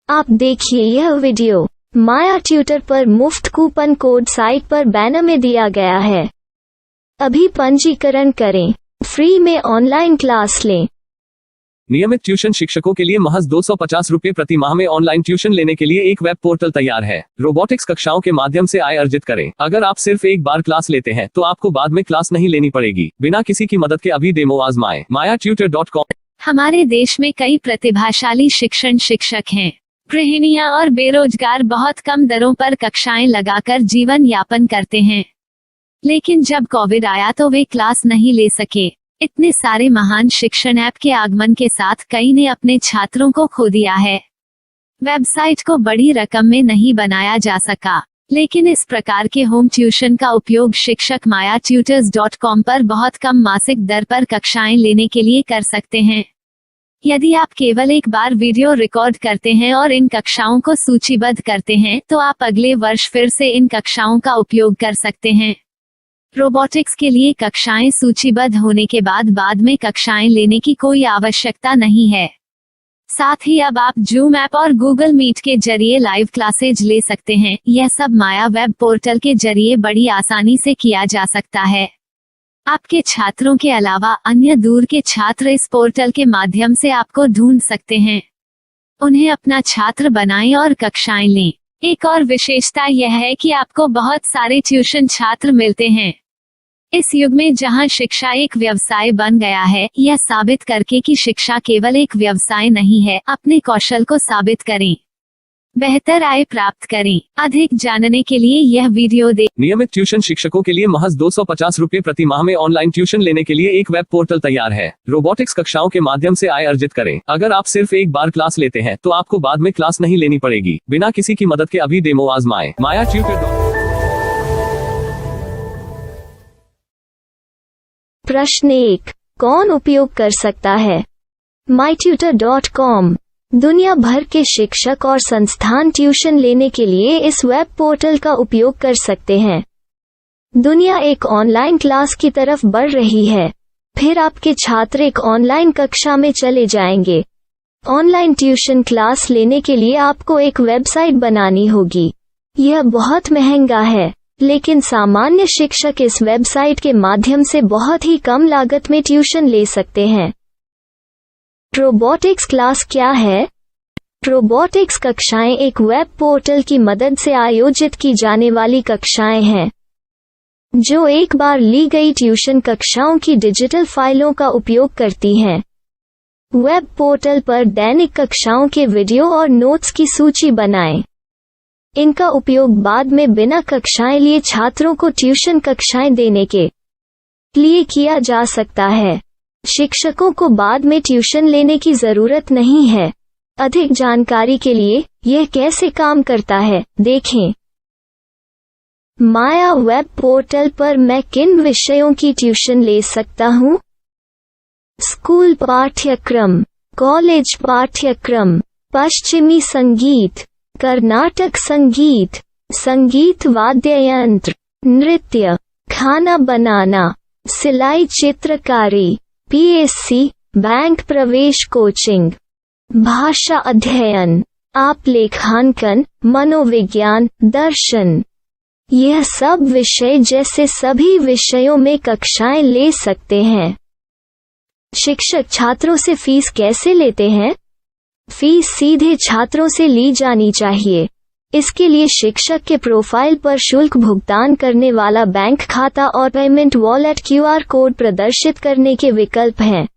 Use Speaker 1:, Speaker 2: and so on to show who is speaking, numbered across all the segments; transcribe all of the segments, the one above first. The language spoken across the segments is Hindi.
Speaker 1: आप देखिए यह वीडियो माया ट्यूटर पर मुफ्त कूपन कोड साइट पर बैनर में दिया गया है। अभी पंजीकरण करें, फ्री में ऑनलाइन क्लास लें।
Speaker 2: नियमित ट्यूशन शिक्षकों के लिए महज 250 रुपये प्रति माह में ऑनलाइन ट्यूशन लेने के लिए एक वेब पोर्टल तैयार है। रोबोटिक्स कक्षाओं के माध्यम से आय अर्जित करें। अगर आप सिर्फ एक बार क्लास लेते हैं तो आपको बाद में क्लास नहीं लेनी पड़ेगी। बिना किसी की मदद के अभी डेमो आजमाएं। mayatutor.com।
Speaker 3: हमारे देश में कई प्रतिभाशाली शिक्षक हैं। गृहिणियां और बेरोजगार बहुत कम दरों पर कक्षाएं लगाकर जीवन यापन करते हैं, लेकिन जब कोविड आया तो वे क्लास नहीं ले सके। इतने सारे महान शिक्षण ऐप के आगमन के साथ कई ने अपने छात्रों को खो दिया है। वेबसाइट को बड़ी रकम में नहीं बनाया जा सका, लेकिन इस प्रकार के होम ट्यूशन का उपयोग शिक्षक mayaTutors.com पर बहुत कम मासिक दर पर कक्षाएं लेने के लिए कर सकते हैं। यदि आप केवल एक बार वीडियो रिकॉर्ड करते हैं और इन कक्षाओं को सूचीबद्ध करते हैं तो आप अगले वर्ष फिर से इन कक्षाओं का उपयोग कर सकते हैं। रोबोटिक्स के लिए कक्षाएं सूचीबद्ध होने के बाद में कक्षाएं लेने की कोई आवश्यकता नहीं है। साथ ही अब आप जूम ऐप और गूगल मीट के जरिए लाइव क्लासेज ले सकते हैं। यह सब माया वेब पोर्टल के जरिए बड़ी आसानी से किया जा सकता है। आपके छात्रों के अलावा अन्य दूर के छात्र इस पोर्टल के माध्यम से आपको ढूंढ सकते हैं। उन्हें अपना छात्र बनाएं और कक्षाएं लें। एक और विशेषता यह है कि आपको बहुत सारे ट्यूशन छात्र मिलते हैं। इस युग में जहां शिक्षा एक व्यवसाय बन गया है, यह साबित करके कि शिक्षा केवल एक व्यवसाय नहीं है, अपने कौशल को साबित करें, बेहतर आय प्राप्त करें। अधिक जानने के लिए यह वीडियो देखें।
Speaker 2: नियमित ट्यूशन शिक्षकों के लिए महज 250 रुपये प्रति माह में ऑनलाइन ट्यूशन लेने के लिए एक वेब पोर्टल तैयार है। रोबोटिक्स कक्षाओं के माध्यम से आय अर्जित करें। अगर आप सिर्फ एक बार क्लास लेते हैं तो आपको बाद में क्लास नहीं लेनी पड़ेगी। बिना किसी की मदद के अभी डेमो आजमाएं। mayaTutor।
Speaker 1: प्रश्न 1, कौन उपयोग कर सकता है? mytutor.com। दुनिया भर के शिक्षक और संस्थान ट्यूशन लेने के लिए इस वेब पोर्टल का उपयोग कर सकते हैं। दुनिया एक ऑनलाइन क्लास की तरफ बढ़ रही है। फिर आपके छात्र एक ऑनलाइन कक्षा में चले जाएंगे। ऑनलाइन ट्यूशन क्लास लेने के लिए आपको एक वेबसाइट बनानी होगी। यह बहुत महंगा है, लेकिन सामान्य शिक्षक इस वेबसाइट के माध्यम से बहुत ही कम लागत में ट्यूशन ले सकते हैं। रोबोटिक्स क्लास क्या है? रोबोटिक्स कक्षाएं एक वेब पोर्टल की मदद से आयोजित की जाने वाली कक्षाएं हैं, जो एक बार ली गई ट्यूशन कक्षाओं की डिजिटल फाइलों का उपयोग करती हैं। वेब पोर्टल पर दैनिक कक्षाओं के वीडियो और नोट्स की सूची बनाएं। इनका उपयोग बाद में बिना कक्षाएं लिए छात्रों को ट्यूशन कक्षाएं देने के लिए किया जा सकता है। शिक्षकों को बाद में ट्यूशन लेने की जरूरत नहीं है। अधिक जानकारी के लिए यह कैसे काम करता है, देखें। माया वेब पोर्टल पर मैं किन विषयों की ट्यूशन ले सकता हूँ? स्कूल पाठ्यक्रम, कॉलेज पाठ्यक्रम, पश्चिमी संगीत, कर्नाटक संगीत, संगीत वाद्य यंत्र, नृत्य, खाना बनाना, सिलाई चित्रकारी, PSC, बैंक प्रवेश कोचिंग, भाषा अध्ययन, आप लेखांकन, मनोविज्ञान, दर्शन। यह सब विषय जैसे सभी विषयों में कक्षाएं ले सकते हैं। शिक्षक छात्रों से फीस कैसे लेते हैं? फीस सीधे छात्रों से ली जानी चाहिए। इसके लिए शिक्षक के प्रोफाइल पर शुल्क भुगतान करने वाला बैंक खाता और पेमेंट वॉलेट QR कोड प्रदर्शित करने के विकल्प हैं।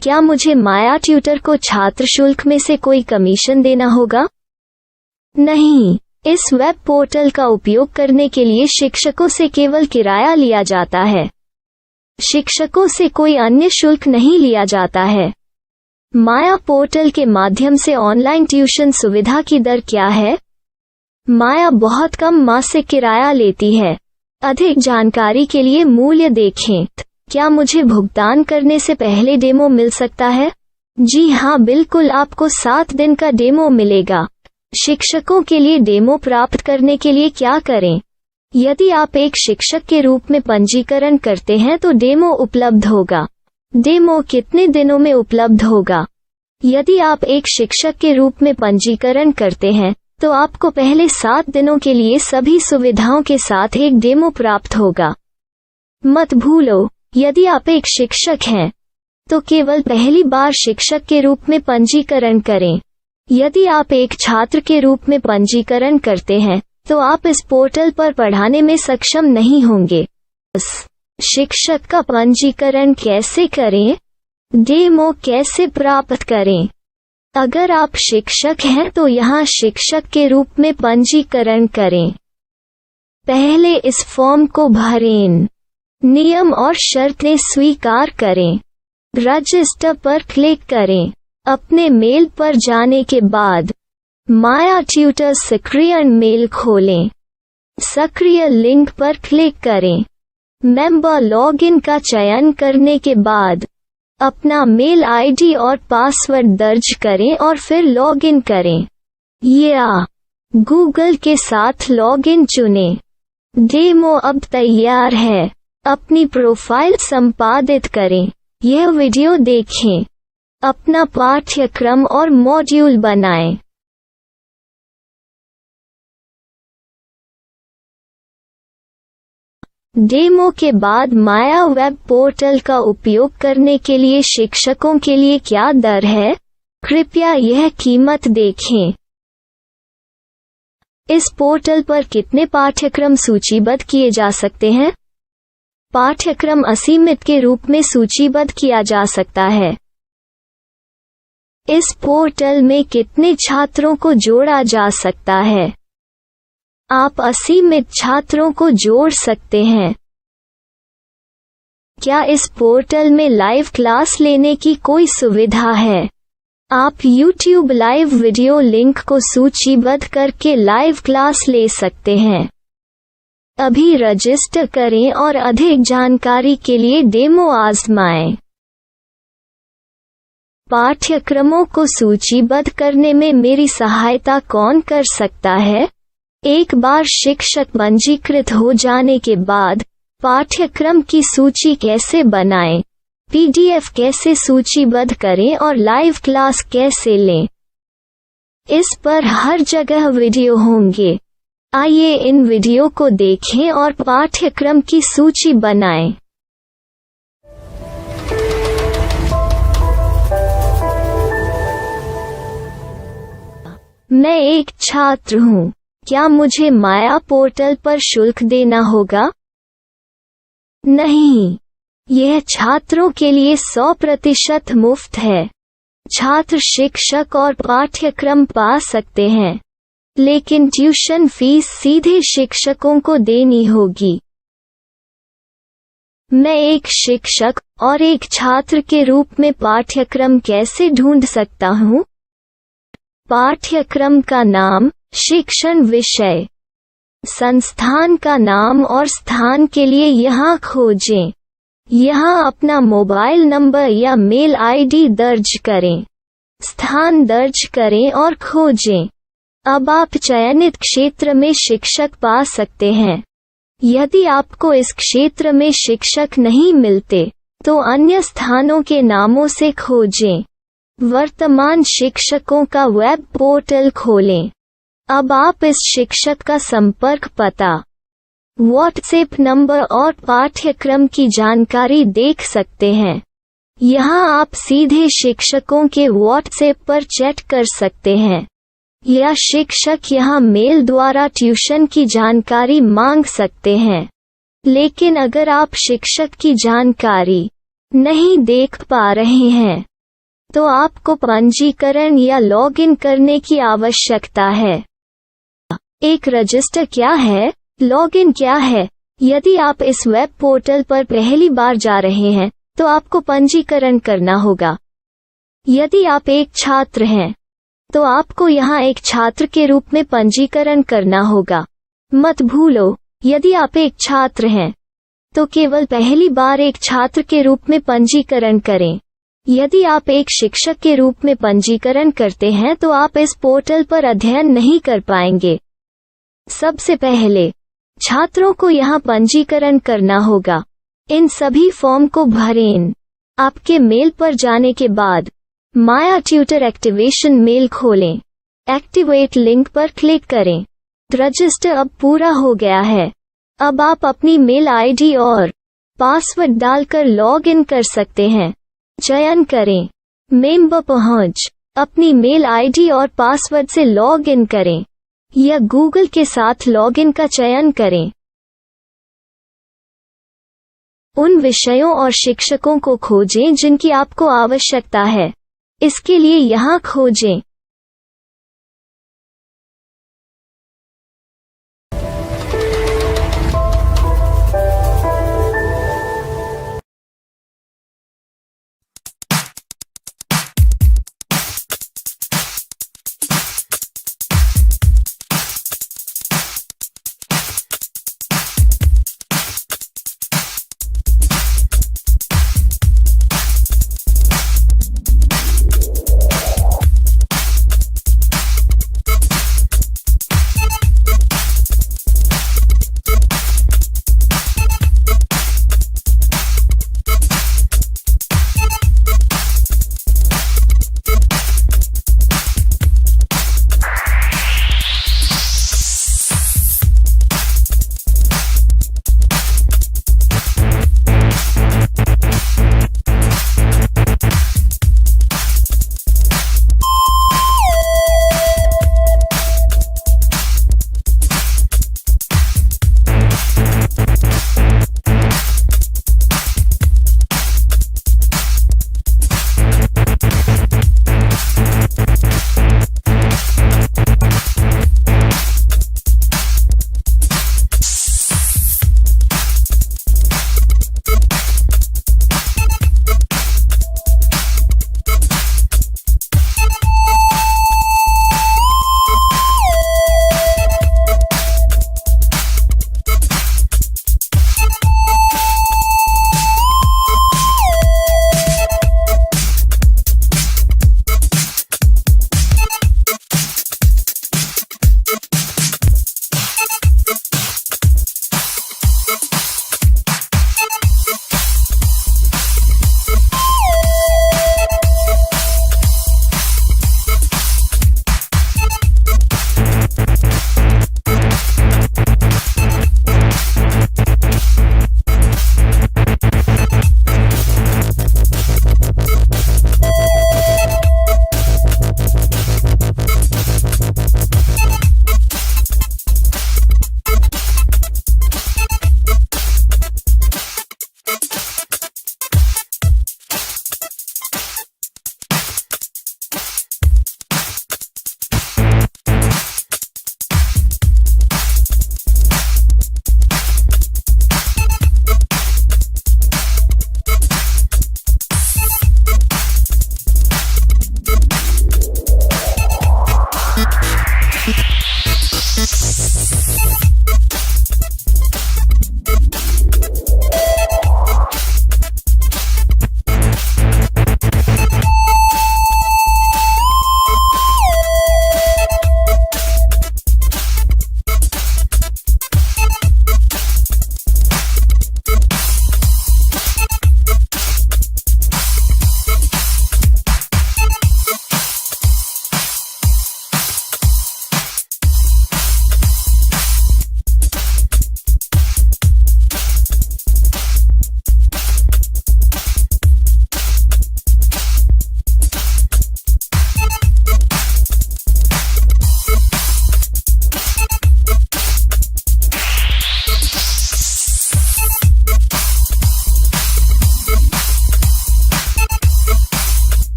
Speaker 1: क्या मुझे माया ट्यूटर को छात्र शुल्क में से कोई कमीशन देना होगा? नहीं, इस वेब पोर्टल का उपयोग करने के लिए शिक्षकों से केवल किराया लिया जाता है। शिक्षकों से कोई अन्य शुल्क नहीं लिया जाता है। माया पोर्टल के माध्यम से ऑनलाइन ट्यूशन सुविधा की दर क्या है? माया बहुत कम मासिक किराया लेती है। अधिक जानकारी के लिए मूल्य देखें। क्या मुझे भुगतान करने से पहले डेमो मिल सकता है? जी हाँ, बिल्कुल, आपको 7 दिन का डेमो मिलेगा। शिक्षकों के लिए डेमो प्राप्त करने के लिए क्या करें? यदि आप एक शिक्षक के रूप में पंजीकरण करते हैं तो डेमो उपलब्ध होगा। डेमो कितने दिनों में उपलब्ध होगा? यदि आप एक शिक्षक के रूप में पंजीकरण करते हैं तो आपको पहले 7 दिनों के लिए सभी सुविधाओं के साथ एक डेमो प्राप्त होगा। मत भूलो, यदि आप एक शिक्षक हैं तो केवल पहली बार शिक्षक के रूप में पंजीकरण करें। यदि आप एक छात्र के रूप में पंजीकरण करते हैं तो आप इस पोर्टल पर पढ़ाने में सक्षम नहीं होंगे। शिक्षक का पंजीकरण कैसे करें? डेमो कैसे प्राप्त करें? अगर आप शिक्षक हैं तो यहाँ शिक्षक के रूप में पंजीकरण करें। पहले इस फॉर्म को भरें। नियम और शर्तें स्वीकार करें। रजिस्टर पर क्लिक करें। अपने मेल पर जाने के बाद माया ट्यूटर सक्रिय मेल खोलें। सक्रिय लिंक पर क्लिक करें। मेंबर लॉगिन का चयन करने के बाद अपना मेल आईडी और पासवर्ड दर्ज करें और फिर लॉगिन करें या गूगल के साथ लॉगिन चुनें। डेमो अब तैयार है। अपनी प्रोफाइल संपादित करें। यह वीडियो देखें। अपना पाठ्यक्रम और मॉड्यूल बनाएं। डेमो के बाद माया वेब पोर्टल का उपयोग करने के लिए शिक्षकों के लिए क्या दर है? कृपया यह कीमत देखें। इस पोर्टल पर कितने पाठ्यक्रम सूचीबद्ध किए जा सकते हैं? पाठ्यक्रम असीमित के रूप में सूचीबद्ध किया जा सकता है। इस पोर्टल में कितने छात्रों को जोड़ा जा सकता है? आप असीमित छात्रों को जोड़ सकते हैं। क्या इस पोर्टल में लाइव क्लास लेने की कोई सुविधा है? आप YouTube लाइव वीडियो लिंक को सूचीबद्ध करके लाइव क्लास ले सकते हैं। अभी रजिस्टर करें और अधिक जानकारी के लिए डेमो आजमाएं। पाठ्यक्रमों को सूचीबद्ध करने में मेरी सहायता कौन कर सकता है? एक बार शिक्षक पंजीकृत हो जाने के बाद पाठ्यक्रम की सूची कैसे बनाएं, PDF कैसे सूचीबद्ध करें और लाइव क्लास कैसे लें, इस पर हर जगह वीडियो होंगे। आइए इन वीडियो को देखें और पाठ्यक्रम की सूची बनाएं। मैं एक छात्र हूँ। क्या मुझे माया पोर्टल पर शुल्क देना होगा? नहीं, यह छात्रों के लिए 100% मुफ्त है। छात्र शिक्षक और पाठ्यक्रम पा सकते हैं, लेकिन ट्यूशन फीस सीधे शिक्षकों को देनी होगी। मैं एक शिक्षक और एक छात्र के रूप में पाठ्यक्रम कैसे ढूंढ सकता हूँ? पाठ्यक्रम का नाम, शिक्षण विषय, संस्थान का नाम और स्थान के लिए यहाँ खोजें। यहाँ अपना मोबाइल नंबर या मेल आईडी दर्ज करें। स्थान दर्ज करें और खोजें। अब आप चयनित क्षेत्र में शिक्षक पा सकते हैं। यदि आपको इस क्षेत्र में शिक्षक नहीं मिलते तो अन्य स्थानों के नामों से खोजें। वर्तमान शिक्षकों का वेब पोर्टल खोलें। अब आप इस शिक्षक का संपर्क पता, व्हाट्सएप नंबर और पाठ्यक्रम की जानकारी देख सकते हैं। यहाँ आप सीधे शिक्षकों के व्हाट्सएप पर चैट कर सकते हैं या शिक्षक यहाँ मेल द्वारा ट्यूशन की जानकारी मांग सकते हैं। लेकिन अगर आप शिक्षक की जानकारी नहीं देख पा रहे हैं तो आपको पंजीकरण या लॉगिन करने की आवश्यकता है। एक रजिस्टर क्या है? लॉगिन क्या है? यदि आप इस वेब पोर्टल पर पहली बार जा रहे हैं तो आपको पंजीकरण करना होगा। यदि आप एक छात्र हैं तो आपको यहाँ एक छात्र के रूप में पंजीकरण करना होगा। मत भूलो, यदि आप एक छात्र हैं तो केवल पहली बार एक छात्र के रूप में पंजीकरण करें। यदि आप एक शिक्षक के रूप में पंजीकरण करते हैं तो आप इस पोर्टल पर अध्ययन नहीं कर पाएंगे। सबसे पहले छात्रों को यहाँ पंजीकरण करना होगा। इन सभी फॉर्म को भरें। आपके मेल पर जाने के बाद माया ट्यूटर एक्टिवेशन मेल खोलें। एक्टिवेट लिंक पर क्लिक करें। रजिस्टर अब पूरा हो गया है। अब आप अपनी मेल आईडी और पासवर्ड डालकर लॉग इन कर सकते हैं। चयन करें मेंबर पहुंच। अपनी मेल आईडी और पासवर्ड से लॉग इन करें या गूगल के साथ लॉग इन का चयन करें। उन विषयों और शिक्षकों को खोजें जिनकी आपको आवश्यकता है। इसके लिए यहाँ खोजें।